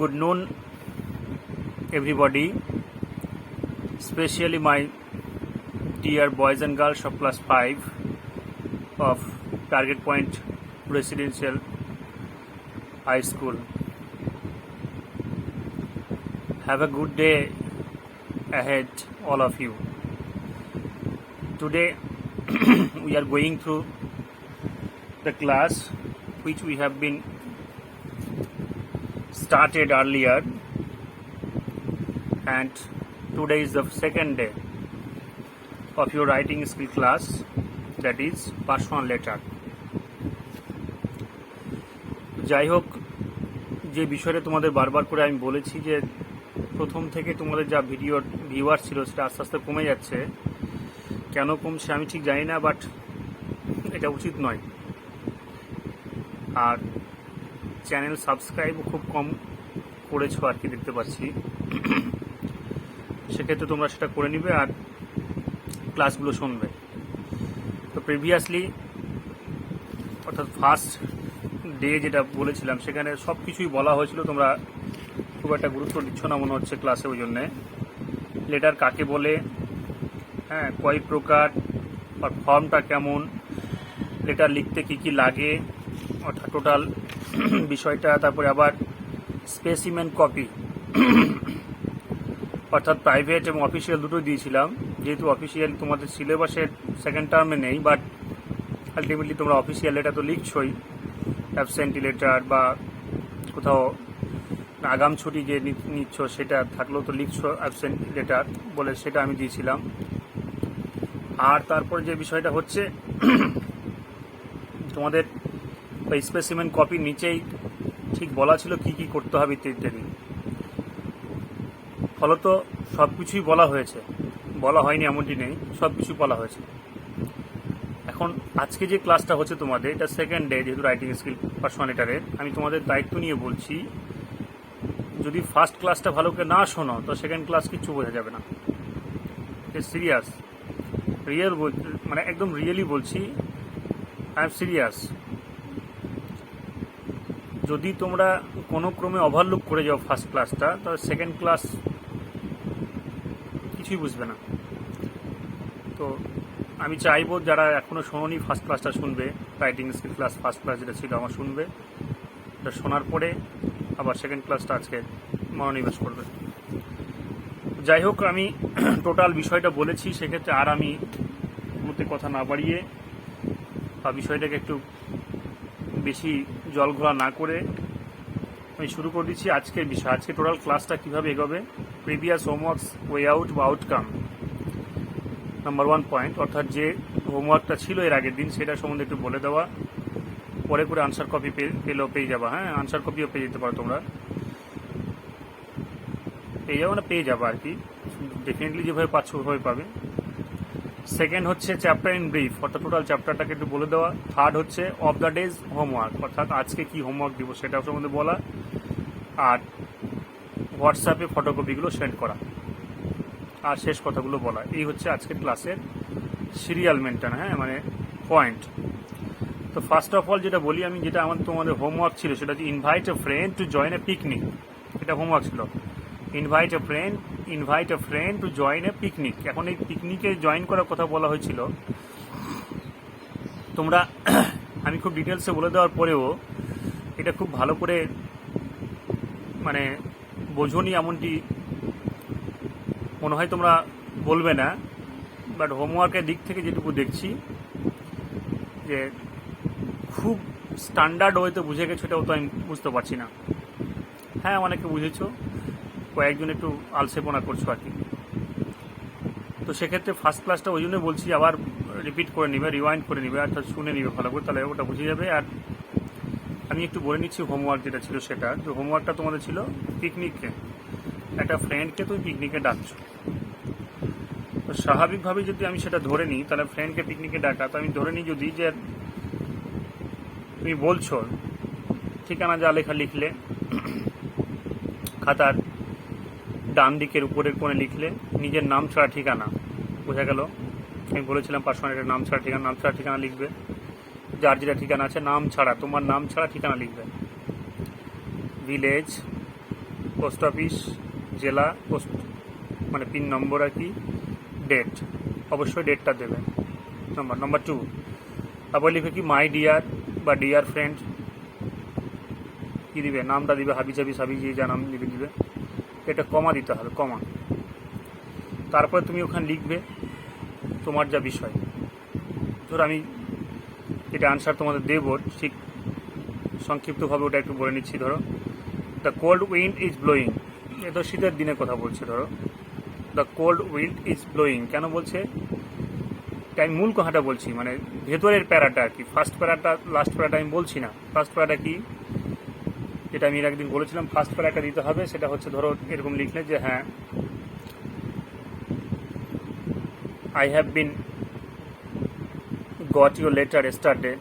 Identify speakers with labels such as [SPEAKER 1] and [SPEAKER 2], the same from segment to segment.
[SPEAKER 1] Good noon, everybody, especially my dear boys and girls of class 5 of Target Point Residential High School. Have a good day ahead, all of you. Today we are going through the class which we have been started earlier, and today is the second day of your writing skill class, that is personal letter. যাই হোক, যে বিষয়টা তোমাদের বারবার করে আমি বলেছি যে প্রথম থেকে তোমাদের যা ভিউয়ার ছিল সেটা আস্তে আস্তে কমে যাচ্ছে। কেন কমছে আমি ঠিক জানি না, বাট এটা উচিত নয়। আর চ্যানেল সাবস্ক্রাইবও খুব কম করেছো আর কি, দেখতে পাচ্ছি। সেক্ষেত্রে তোমরা সেটা করে নিবে আর ক্লাসগুলো শুনবে। তো প্রিভিয়াসলি অর্থাৎ ফার্স্ট ডে যেটা বলেছিলাম সেখানে সব কিছুই বলা হয়েছিল, তোমরা খুব একটা গুরুত্ব দিচ্ছ না মনে হচ্ছে ক্লাসে। ওই জন্যে লেটার কাকে বলে, হ্যাঁ, কয় প্রকার, আর ফর্মটা কেমন, লেটার লিখতে কি কি লাগে, অর্থাৎ টোটাল বিষয়টা। তারপরে আবার স্পেসিমেন কপি, অর্থাৎ প্রাইভেট এবং অফিসিয়াল দুটোই দিয়েছিলাম। যেহেতু অফিসিয়াল তোমাদের সিলেবাসের সেকেন্ড টার্মে নেই, বাট আলটিমেটলি তোমরা অফিসিয়াল লেটার তো লিখছই। অ্যাবসেন্টি লেটার বা কোথাও আগাম ছুটি যে নিচ্ছ সেটা থাকলেও তো লিখছো অ্যাবসেন্ট লেটার বলে, সেটা আমি দিয়েছিলাম। আর তারপরে যে বিষয়টা হচ্ছে তোমাদের ওই স্পেসিমেন কপির নিচেই ঠিক বলা ছিল কি কি করতে হবে ইত্যাদি। ফলত সব কিছুই বলা হয়েছে, বলা হয়নি এমনটি নেই, সব কিছু বলা হয়েছে। এখন আজকে যে ক্লাসটা হচ্ছে তোমাদের, এটা সেকেন্ড ডে, যেহেতু রাইটিং স্কিল পার্সোনাল লেটারের, আমি তোমাদের দায়িত্ব নিয়ে বলছি, যদি ফার্স্ট ক্লাসটা ভালো করে না শোনো তো সেকেন্ড ক্লাস কিচ্ছু বোঝা যাবে না। সিরিয়াস, মানে একদম রিয়েলি বলছি, আই এম সিরিয়াস। যদি তোমরা কোনো ক্রমে ওভারলুক করে যাও ফার্স্ট ক্লাসটা, তাহলে সেকেন্ড ক্লাস কিছুই বুঝবে না। তো আমি চাইবো যারা এখনও শোনোনি ফার্স্ট ক্লাসটা শুনবে, writing skill class first class যেটা ছিল আমার শুনবে, এটা শোনার পরে আবার সেকেন্ড ক্লাসটা আজকে মনোনিবেশ করবে। যাই হোক, আমি টোটাল বিষয়টা বলেছি, সেক্ষেত্রে আর আমি মধ্যে কথা না বাড়িয়ে বা বিষয়টাকে একটু বেশি জল ঘোলা না করে আমি শুরু করে দিচ্ছি আজকের বিষয়। আজকে টোটাল ক্লাসটা কীভাবে এগোবে, প্রিভিয়াস হোমওয়ার্কস ওয়ে আউট বা আউটকাম, নাম্বার 1 পয়েন্ট, অর্থাৎ যে হোমওয়ার্কটা ছিল এর আগের দিন সেটা সম্বন্ধে একটু বলে দেওয়া। পরে করে আনসার কপি পেলেও পেয়ে যাবা, হ্যাঁ, আনসার কপিও পেয়ে যেতে পারো তোমরা, পেয়ে যাবো না পেয়ে যাবো আর কি, ডেফিনেটলি যেভাবে পাচ্ছ ওইভাবে পাবে। সেকেন্ড হচ্ছে চ্যাপ্টার ইন ব্রিফ, অর্থাৎ টোটাল চ্যাপ্টারটাকে একটু বলে দেওয়া। থার্ড হচ্ছে অফ দ্য ডেজ হোমওয়ার্ক, অর্থাৎ আজকে কি হোমওয়ার্ক দিব সেটা সম্বন্ধে বলা। আর হোয়াটসঅ্যাপে ফটোকপিগুলো সেন্ড করা, আর শেষ কথাগুলো বলা। এই হচ্ছে আজকের ক্লাসের সিরিয়াল মেনটেন, হ্যাঁ, মানে পয়েন্ট। তো ফার্স্ট অফ অল যেটা বলি আমি, যেটা তোমাদের হোমওয়ার্ক ছিল সেটা হচ্ছে invite a friend to join A picnic. এটা হোমওয়ার্ক ছিল, invite a friend to join A picnic. এখন এই পিকনিকে জয়েন করার কথা বলা হয়েছিল। তোমরা আমি খুব ডিটেলসে বলে দেওয়ার পরেও এটা খুব ভালো করে মানে বোঝোনি এমনটি মনে হয় তোমরা বলবে না, বাট হোমওয়ার্কের দিক থেকে যেটুকু দেখছি যে খুব স্ট্যান্ডার্ড ওয়েতে বুঝে গেছো, এটাও তো আমি বুঝতে পারছি না। হ্যাঁ, অনেকে বুঝেছো, কয়েকজন একটু আলসেপনা করছো আর কি। তো সেক্ষেত্রে ফার্স্ট ক্লাসটা ওই জন্য বলছি, আবার রিপিট করে নিবে, রিওয়াইন্ড করে নিবে, অর্থাৎ শুনে নিবে ভালো করে, তাহলে ওটা বুঝে যাবে। আর আমি একটু বলে নিচ্ছি হোমওয়ার্ক যেটা ছিল সেটা। তো হোমওয়ার্কটা তোমাদের ছিল পিকনিকে, একটা ফ্রেন্ডকে তুমি পিকনিকে ডাকছো। তো স্বাভাবিকভাবে যদি আমি সেটা ধরে নিই, তাহলে ফ্রেন্ডকে পিকনিকে ডাকা, তো আমি ধরে নিই যদি যে তুমি বলছো ঠিকানা যা লেখা লিখলে, খাতার ডান দিকের উপরের কোণে লিখলে নিজের নাম ছাড়া ঠিকানা, বোঝা গেল। আমি বলেছিলাম পার্সোনাল নাম ছাড়া ঠিকানা লিখবে। যার যেটা ঠিকানা আছে নাম ছাড়া, তোমার নাম ছাড়া ঠিকানা লিখবে। ভিলেজ, পোস্ট অফিস, জেলা, পোস্ট মানে পিন নম্বর আর কি, ডেট, অবশ্যই ডেটটা দেবে। নাম্বার 2, তারপর লিখবে কি মাই ডিয়ার বা ডিয়ার ফ্রেন্ড, কী দিবে, নামটা দিবে হাবি জাবি সাবি, যে যা নাম দিবে, এটা কমা দিতে হবে, কমা। তারপরে তুমি ওখানে লিখবে তোমার যা বিষয়। ধরো আমি এটা আনসার তোমাদের দেবো, ঠিক সংক্ষিপ্তভাবে ওটা একটু বলে নিচ্ছি। ধরো the cold wind is blowing, এটা শীতের দিনের কথা বলছে। ধরো the cold wind is blowing কেন বলছে, আমি মূল কথাটা বলছি, মানে ভেতরের প্যারাটা আর কি। ফার্স্ট প্যারাটা লাস্ট প্যারাটা আমি বলছি না। ফার্স্ট প্যারাটা কি, যেটা আমি একদিন বলেছিলাম, ফার্স্ট প্যারাটা দিতে হবে। সেটা হচ্ছে ধরো এরকম লিখলে যে হ্যাঁ, I have been got your letter yesterday,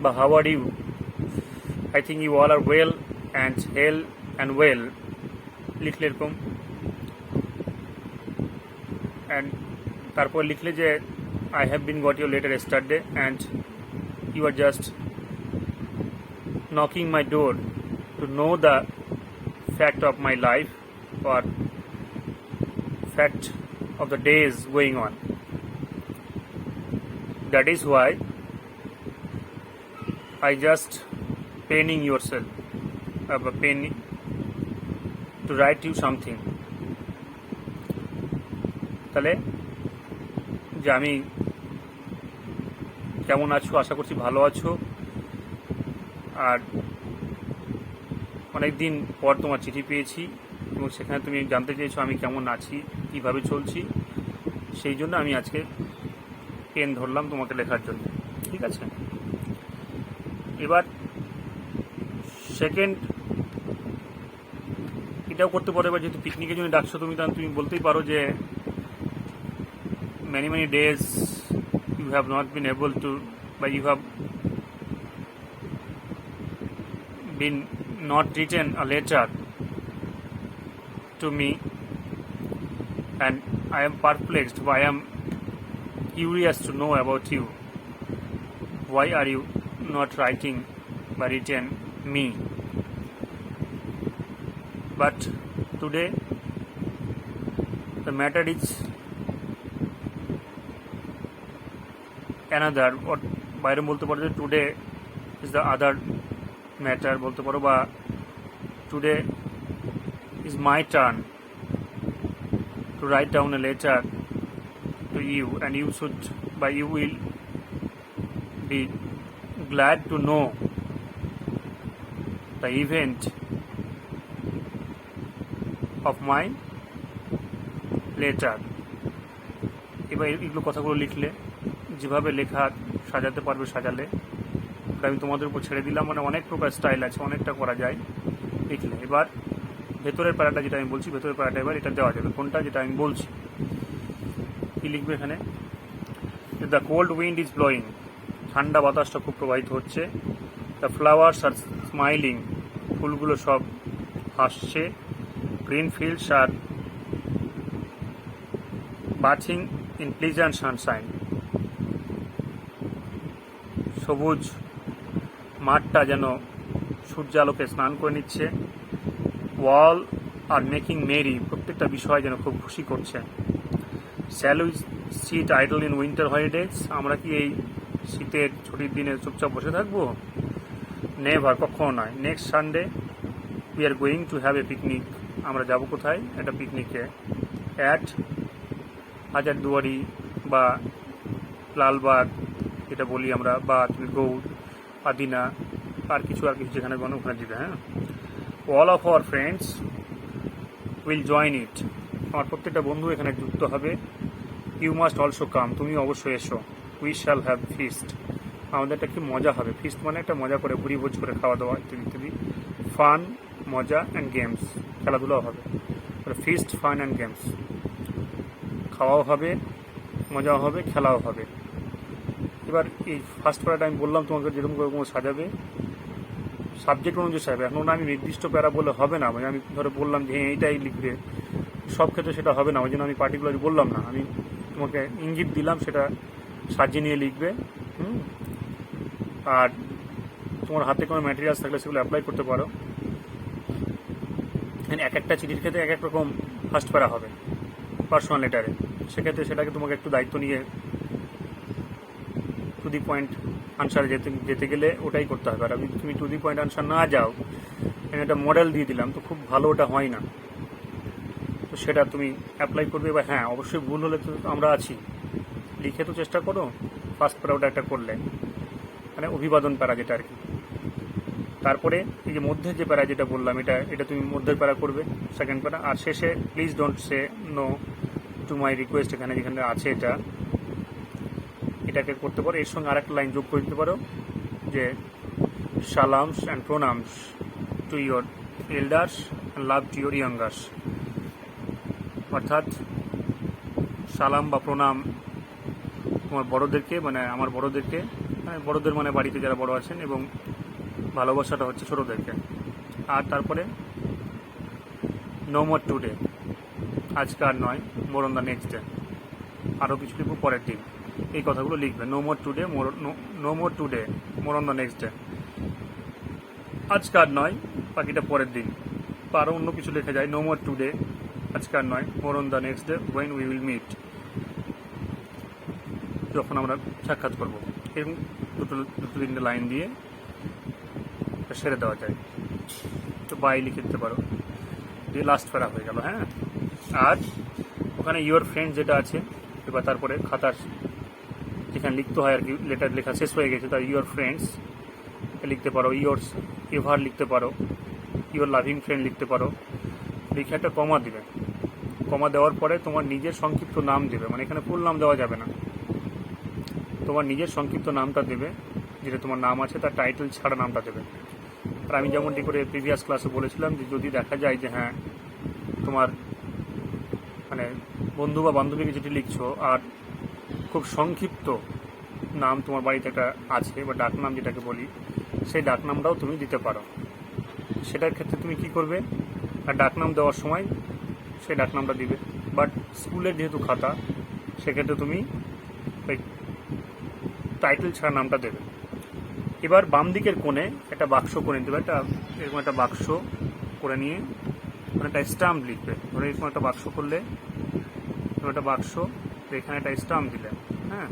[SPEAKER 1] বা how are you, I think you all are well and hale and well, লিখলে এরকম। অ্যান্ড তারপর লিখলে যে I have been got your letter yesterday and you are just knocking my door to know the fact of my life or fact of the days going on. That is why I just paining yourself, paining to write you something. তাহলে যে আমি কেমন আছো, আশা করছি ভালো আছো, আর অনেক দিন পর তোমার চিঠি পেয়েছি এবং সেখানে তুমি জানতে চেয়েছো আমি কেমন আছি, কীভাবে চলছি, সেই জন্য আমি আজকে পেন ধরলাম তোমাকে লেখার জন্য। ঠিক আছে, এবার সেকেন্ড এটাও করতে পারো। এবার যেহেতু পিকনিকের জন্য ডাকছো তুমি, তাহলে তুমি বলতেই পারো যে many days you have not been able to, but you have been not written a letter to me, and I am perplexed, I am curious to know about you. Why are you not writing by written me? But today the matter is another, or বাইরে বলতে পারো যে today is the other matter বলতে পারো, বা today is my turn to write down a letter to you, and you should, by you will be glad to know the event of my letter. এবার এগুলো কথাগুলো লিখলে, যেভাবে লেখা সাজাতে পারবে সাজালে, আমি তোমাদের উপর ছেড়ে দিলাম। মানে অনেক প্রকার স্টাইল আছে, অনেকটা করা যায় লিখলে। এবার ভেতরের প্যারাটা যেটা আমি বলছি, ভেতরের প্যারাটা এবার এটা দেওয়া যাবে, কোনটা যেটা আমি বলছি। কি লিখবে এখানে, the cold wind is blowing, ঠান্ডা বাতাসটা খুব প্রবাহিত হচ্ছে। দ্য ফ্লাওয়ার্স আর স্মাইলিং, ফুলগুলো সব হাসছে। Green fields are bathing in pleasant Sunshine, সবুজ মাঠটা যেন সূর্যালোকে স্নান করে নিচ্ছে। ওয়াল আর মেকিং মেরি, প্রত্যেকটা বিষয় যেন খুব খুশি করছে। Shall we sit idle in winter holidays, আমরা কি এই শীতের ছুটির দিনে চুপচাপ বসে থাকবো? নেভার, কখনো নয়। Next Sunday we are going to have a picnic, আমরা যাব কোথায়? একটা পিকনিকে। অ্যাট হাজারদুয়ারি বা লালবাগ এটা বলি আমরা, বা তুমি গৌড়, আদিনা, আর কিছু যেখানে গণ ওখানে দিবে। হ্যাঁ, all of our friends will join it, আমার প্রত্যেকটা বন্ধু এখানে যুক্ত হবে। ইউ মাস্ট অলসো কাম, তুমি অবশ্যই এসো। উই শ্যাল হ্যাভ ফিস্ট, আমাদের একটা কি মজা হবে। ফিস্ট মানে একটা মজা করে ভুড়ি ভোজ করে খাওয়া দাওয়া ইত্যাদি ইত্যাদি। ফান, মজা অ্যান্ড গেমস, খেলাধুলাও হবে। ফিস্ট, ফান অ্যান্ড গেমস, খাওয়াও হবে, মজাও হবে, খেলাও হবে। এবার এই ফার্স্ট প্যারাটা আমি বললাম তোমাকে যেরকম করে সাজাবে, সাবজেক্ট অনুযায়ী সাজাবে। এখন আমি নির্দিষ্ট প্যারা বলে হবে না, মানে আমি ধরে বললাম যে এইটাই লিখবে, সব ক্ষেত্রে সেটা হবে না। ওই জন্য আমি পার্টিকুলারলি বললাম না, আমি তোমাকে ইঙ্গিত দিলাম, সেটা সাজিয়ে নিয়ে লিখবে। আর তোমার হাতে কোনো ম্যাটেরিয়ালস থাকলে সেগুলো অ্যাপ্লাই করতে পারো। এক একটা চিঠির ক্ষেত্রে এক এক রকম ফার্স্ট প্যারা হবে পার্সোনাল লেটারে। সেক্ষেত্রে সেটাকে তোমাকে একটু দায়িত্ব নিয়ে টু দি পয়েন্ট আনসারে যেতে গেলে ওটাই করতে হবে। আর তুমি টু দি পয়েন্ট আনসার না যাও, আমি একটা মডেল দিয়ে দিলাম, তো খুব ভালো ওটা হয় না। তো সেটা তুমি অ্যাপ্লাই করবে। বা হ্যাঁ, অবশ্যই ভুল হলে তো আমরা আছি, লিখে তো চেষ্টা করো ফার্স্ট প্যারা ওটা একটা করলে, মানে অভিবাদন প্যারা যেটা আর কি। তারপরে এই যে মধ্যে যে প্যারা যেটা বললাম, এটা তুমি মধ্যের প্যারা করবে, সেকেন্ড প্যারা। আর শেষে please don't say no to my request, যেখানে আছে এটাকে করতে পারো। এর সঙ্গে আরেকটা লাইন যোগ করে দিতে পারো যে salams and pranams to your elders and love to your youngers. অর্থাৎ সালাম বা প্রণাম তোমার বড়োদেরকে, মানে আমার বড়োদেরকে, বড়োদের মানে বাড়িতে যারা বড়ো আছেন, এবং ভালোবাসাটা হচ্ছে ছোটোদেরকে। আর তারপরে নো মোর টুডে, আজকে আর নয়, more on the next day, আরও কিছু লিখবো পরের দিন, এই কথাগুলো লিখবে। No more today, more on the next day, আজকে আর নয়, বাকিটা পরের দিন। বা আরও অন্য কিছু লেখা যায়, নো মোর টুডে, আজকে আর নয়, more on the next day when we will meet, যখন আমরা সাক্ষাৎ করবো। এরকম দুটো তিনটে লাইন দিয়ে সেরে দেওয়া যায়। তো বাই লিখে দিতে পারো, দিয়ে লাস্ট প্যারা হয়ে গেল। হ্যাঁ, আর ওখানে ইয়োর ফ্রেন্ড যেটা আছে, এবার তারপরে খাতার যেখানে লিখতে হয় আর কি, লেটার লেখা শেষ হয়ে গেছে, তার ইয়োর ফ্রেন্ডস লিখতে পারো, ইয়োরস এভার লিখতে পারো, ইয়োর লাভিং ফ্রেন্ড লিখতে পারো। লিখে একটা কমা দিবে। কমা দেওয়ার পরে তোমার নিজের সংক্ষিপ্ত নাম দেবে, মানে এখানে ফুল নাম দেওয়া যাবে না, তোমার নিজের সংক্ষিপ্ত নামটা দেবে, যেটা তোমার নাম আছে তার টাইটেল ছাড়া নামটা দেবে। আর আমি যেমনটি করে প্রিভিয়াস ক্লাসে বলেছিলাম যে যদি দেখা যায় যে হ্যাঁ তোমার মানে বন্ধু বা বান্ধবীকে যেটি লিখছো আর খুব সংক্ষিপ্ত নাম তোমার বাড়িতে একটা আছে, বা ডাকনাম যেটাকে বলি, সেই ডাকনামটাও তুমি দিতে পারো। সেটার ক্ষেত্রে তুমি কি করবে, আর ডাকনাম দেওয়ার সময় সেই ডাকনামটা দিবে। বাট স্কুলের যেহেতু খাতা, সেক্ষেত্রে তুমি ওই টাইটেল ছাড়া নামটা দেবে। এবার বাম দিকের কোণে একটা বাক্স করে নিতে হবে, এরকম একটা বাক্স করে নিয়ে একটা স্টাম্প লিখবে। ধরো এরকম একটা বাক্স করলে, একটা বাক্স, এখানে একটা স্টাম্প দিলে, হ্যাঁ,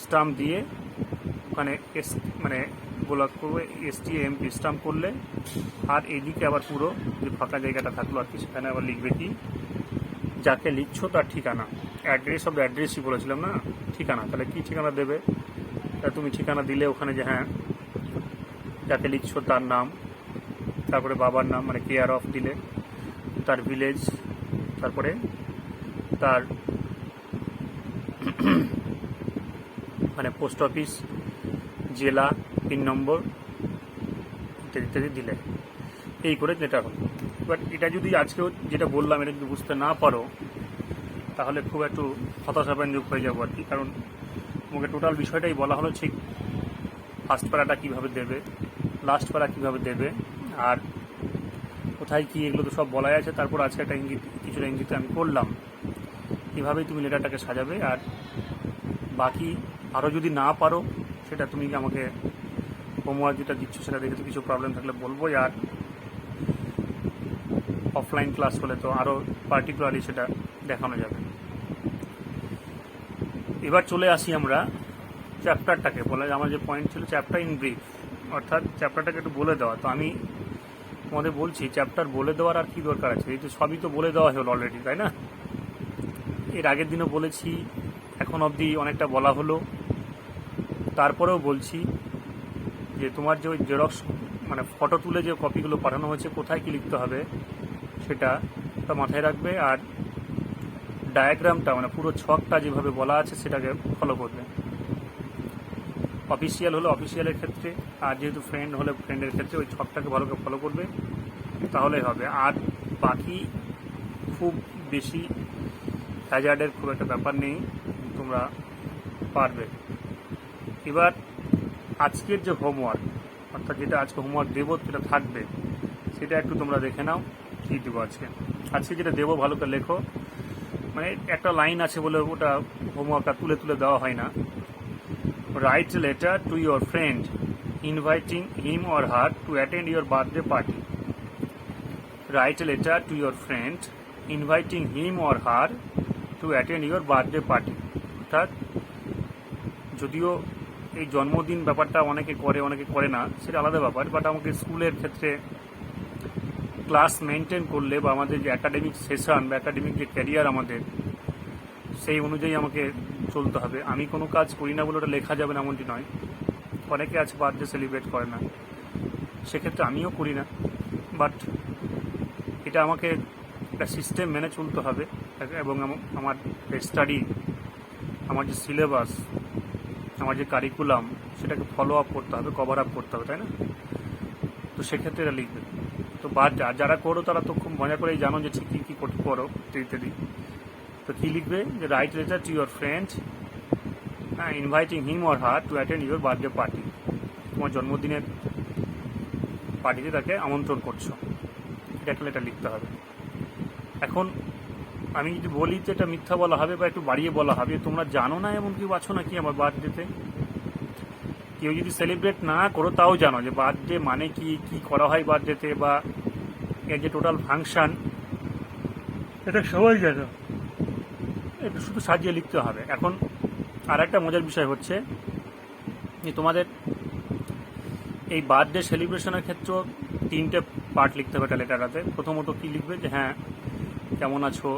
[SPEAKER 1] স্টাম্প দিয়ে ওখানে মানে গোলাপ করবে STAMP স্টাম্প করলে। আর এইদিকে আবার পুরো যে ফাঁকা জায়গাটা থাকলো আর কি, সেখানে আবার লিখবে কি, যাকে লিখছো তার ঠিকানা, অ্যাড্রেস অফ অ্যাড্রেসই বলেছিলাম না, ঠিকানা। তাহলে কি ঠিকানা দেবে, তুমি ঠিকানা দিলে ওখানে যে হ্যাঁ যাকে লিখছো তার নাম, তারপরে বাবার নাম মানে কেয়ার অফ দিলে, তার ভিলেজ, তারপরে তার মানে পোস্ট অফিস, জেলা, পিন নম্বর ইত্যাদি ইত্যাদি দিলে। এই করে যেটা হলো। বাট এটা যদি আজকেও যেটা বললাম এটা যদি বুঝতে না পারো, তাহলে খুব একটু হতাশাব্যঞ্জক হয়ে যাবো আর কি। কারণ তোমাকে টোটাল বিষয়টাই বলা হলো, ঠিক ফার্স্ট প্যারাটা কীভাবে দেবে, লাস্ট প্যারা কীভাবে দেবে, আর কোথায় কী, এগুলো তো সব বলাই আছে। তারপর আজকে একটা কিছুটা ইঙ্গিত আমি করলাম, কীভাবেই তুমি লেটারটাকে সাজাবে। আর বাকি আরও যদি না পারো, সেটা তুমি আমাকে হোমওয়ার্ক যেটা দিচ্ছ সেটা দেখে তো কিছু প্রবলেম থাকলে বলবোই। আর অফলাইন ক্লাস হলে তো আরও পার্টিকুলারলি সেটা দেখানো যাবে। এবার চলে আসি আমরা চ্যাপ্টারটাকে, বলে আমার যে পয়েন্ট ছিল চ্যাপ্টার ইন ব্রিফ, অর্থাৎ চ্যাপ্টারটাকে একটু বলে দেওয়া। তো আমি তোমাদের বলছি, চ্যাপ্টার বলে দেওয়ার আর কি দরকার আছে, এই তো সবই তো বলে দেওয়া হলো অলরেডি, তাই না? এর আগের দিনও বলেছি, এখন অবধি অনেকটা বলা হলো। তারপরেও বলছি যে তোমার যে ওই জেরক্স মানে ফটো তুলে যে কপিগুলো পাঠানো হয়েছে, কোথায় কী লিখতে হবে সেটা মাথায় রাখবে। আর ডায়াগ্রামটা মানে পুরো ছকটা যেভাবে বলা আছে সেটাকে ফলো করবে। অফিসিয়াল হলে অফিসিয়ালের ক্ষেত্রে, আর যেহেতু ফ্রেন্ড হলে ফ্রেন্ডের ক্ষেত্রে ওই ছকটাকে ভালো করে ফলো করবে, তাহলেই হবে। আর বাকি খুব বেশি হ্যাজার্ডের খুব একটা ব্যাপার নেই, তোমরা পারবে। এবার আজকের যে হোমওয়ার্ক, অর্থাৎ যেটা আজকে হোমওয়ার্ক দেবো যেটা থাকবে, সেটা একটু তোমরা দেখে নাও কী দেবো আজকে যেটা দেবো ভালো করে লেখো। মানে একটা লাইন আছে বলে ওটা হোমওয়ার্কটা তুলে তুলে দেওয়া হয় না। Right letter to your friend inviting him or her to attend your birthday party. write a letter to your friend inviting him or her to attend your birthday party. অর্থাৎ যদিও এই জন্মদিন ব্যাপারটা অনেকে করে না, সেটা আলাদা ব্যাপার, বাট আমাকে স্কুলের ক্ষেত্রে ক্লাস মেনটেন করলে বা আমাদের যে একাডেমিক সেশন বা একাডেমিক যে ক্যারিয়ার আমাদের, সেই অনুযায়ী আমাকে চলতে হবে। আমি কোনো কাজ করি না বলে ওটা লেখা যাবে না এমনটি নয়। অনেকে আছে বার্থডে সেলিব্রেট করে না, সেক্ষেত্রে আমিও করি না, বাট এটা আমাকে একটা সিস্টেম মেনে চলতে হবে এবং আমার স্টাডি, আমার যে সিলেবাস, আমার যে কারিকুলাম, সেটাকে ফলো আপ করতে হবে, কভার আপ করতে হবে, তাই না? তো সেক্ষেত্রে এটা লিখবে। তো যারা করো তারা তো খুব মজা করেই জানো যে ঠিক কী করো ইত্যাদি। তো কী লিখবে, যে right letter to your friend inviting him or her to attend your birthday party. তোমার জন্মদিনের পার্টিতে তাকে আমন্ত্রণ করছো, এটা একটা লেটার লিখতে হবে। এখন আমি যদি বলি যে এটা মিথ্যা বলা হবে বা একটু বাড়িয়ে বলা হবে, তোমরা জানো না এমন কেউ আছো নাকি আমার বার্থডেতে? কেউ যদি সেলিব্রেট না করো তাও জানো যে বার্থডে মানে কি, কী করা হয় বার্থডেতে, বা এর যে টোটাল ফাংশন, এটা সবাই জানো। একটু শুধু সাজিয়ে লিখতে হবে। এখন আর একটা মজার বিষয় হচ্ছে যে তোমাদের এই বার্থডে সেলিব্রেশনের ক্ষেত্রেও 3টে পার্ট লিখতে হবে একটা লেটারটাতে। প্রথমত কী লিখবে, যে হ্যাঁ কেমন আছো,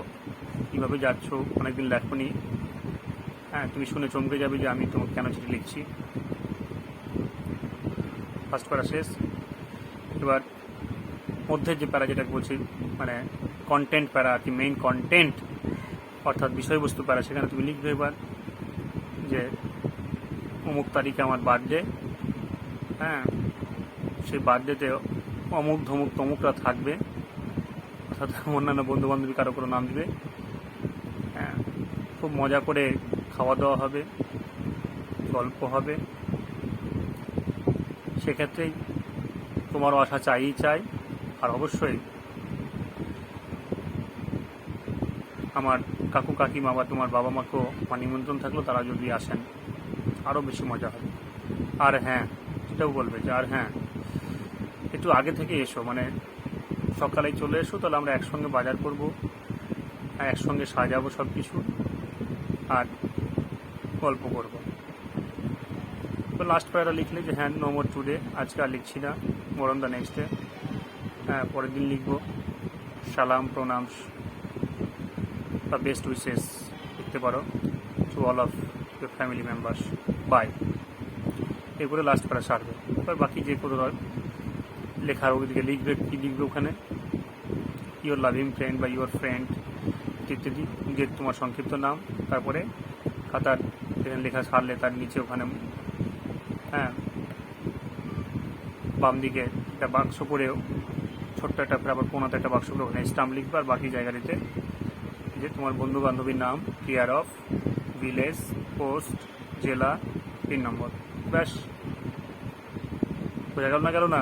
[SPEAKER 1] কীভাবে যাচ্ছ, অনেকদিন লেখনি, হ্যাঁ তুমি শুনে চমকে যাবে যে আমি তোমাকে কেন চিঠি লিখছি। ফার্স্ট প্যারা শেষ। এবার মধ্যের যে প্যারা, যেটা বলছি মানে কন্টেন্ট প্যারা আর কি, মেইন কন্টেন্ট অর্থাৎ বিষয়বস্তু প্যারা, সেখানে তুমি লিখবে এবার যে অমুক তারিখে আমার বার্থডে, হ্যাঁ সেই বার্থডেতে অমুক ধমুক তমুকরা থাকবে, অর্থাৎ অন্যান্য বন্ধুবান্ধবী কারো কোনো নাম দিবে, হ্যাঁ খুব মজা করে খাওয়া দাওয়া হবে, গল্প হবে। সেক্ষেত্রেই তোমারও আশা চাই। আর অবশ্যই আমার কাকু কাকিমা বা তোমার বাবা মাকেও নিমন্ত্রণ থাকলো, তারা যদি আসেন আরও বেশি মজা হবে। আর হ্যাঁ এটাও বলবে যে আর হ্যাঁ একটু আগে থেকে এসো, মানে সকালেই চলে এসো, তাহলে আমরা একসঙ্গে বাজার করব, একসঙ্গে সাজাবো সব কিছু আর গল্প করব। তো লাস্ট প্যারাটা লিখলে যে হ্যাঁ নো মোর টুডে, আজকে আর লিখছি না, মোর অন দ্য নেক্সট ডে। হ্যাঁ পরের দিন লিখবো সালাম, প্রণামস বা বেস্ট উইশেস লিখতে পারো to all of your family members, bye. এরপরে লাস্ট প্যারা সারবে। এবার বাকি যে কোনো লেখার ওদিকে লিখবে, কী লিখবে ওখানে, ইউর লাভিং ফ্রেন্ড বা ইউর ফ্রেন্ড ইত্যাদি, যে তোমার সংক্ষিপ্ত নাম। তারপরে খাতার যেখানে লেখা সারলে তার নিচে ওখানে হ্যাঁ বাম দিকে একটা বাক্স করে, ছোট্ট একটা আবার কোনাতে একটা বাক্স করে ওখানে স্টাম্প লিখবে। আর বাকি জায়গাটিতে যে তোমার বন্ধু বান্ধবীর নাম, কেয়ার অফ, ভিলেজ, পোস্ট, জেলা, পিন নম্বর, ব্যাস। বোঝা গেল না গেল না,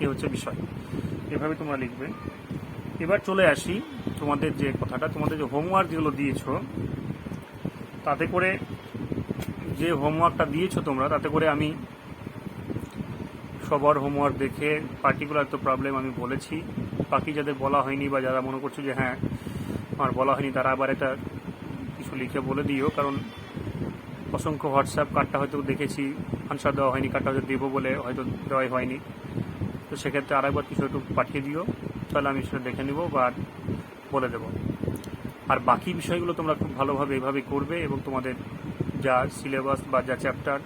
[SPEAKER 1] এ হচ্ছে বিষয়। এভাবে তোমরা লিখবে। এবার চলে আসি তোমাদের যে কথাটা, তোমাদের যে হোমওয়ার্ক যেগুলো দিয়েছো, তাতে করে যে হোমওয়ার্কটা দিয়েছো তোমরা, তাতে করে আমি সবার হোমওয়ার্ক দেখে পার্টিকুলার তো প্রবলেম আমি বলেছি, বাকি যাদের বলা হয়নি বা যারা মনে করছো যে হ্যাঁ আমার বলা হয়নি, তারা আবার একটা কিছু লিখে বলে দিও, কারণ অসংখ্য হোয়াটসঅ্যাপ, কার্ডটা হয়তো দেখেছি আনসার দেওয়া হয়নি, কার্ডটা হয়তো দেবো বলে হয়তো দেওয়াই হয়নি। তো সেক্ষেত্রে আরেকবার কিছু একটু পাঠিয়ে দিও, তাহলে আমি সেটা দেখে নেবো বা বলে দেবো। আর বাকি বিষয়গুলো তোমরা খুব ভালোভাবে এভাবে করবে এবং তোমাদের যা সিলেবাস বা যা চ্যাপ্টার,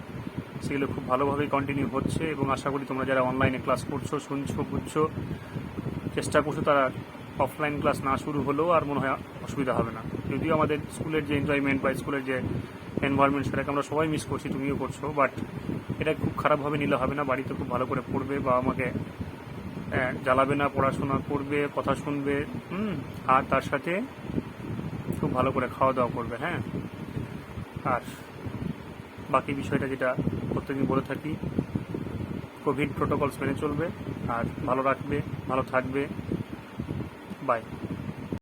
[SPEAKER 1] সেগুলো খুব ভালোভাবেই কন্টিনিউ হচ্ছে। এবং আশা করি তোমরা যারা অনলাইনে ক্লাস করছো, শুনছো, বুঝছো, চেষ্টা করছো, তারা অফলাইন ক্লাস না শুরু হলেও আর মনে হয় অসুবিধা হবে না। যদিও আমাদের স্কুলের যে এনজয়মেন্ট বা স্কুলের যে এনভায়রনমেন্ট, সেটাকে আমরা সবাই মিস করছি, তুমিও করছো, বাট এটা খুব খারাপভাবে নিলে হবে না। বাড়িতে খুব ভালো করে পড়বে, বা আমাকে জ্বালাবে না, পড়াশোনা করবে, কথা শুনবে, আর তার সাথে খুব ভালো করে খাওয়া দাওয়া করবে। হ্যাঁ, আর বাকি বিষয়টা যেটা প্রত্যেকদিন বলে থাকি, কোভিড প্রোটোকলস মেনে চলবে আর ভালো রাখবে, ভালো থাকবে। বাই।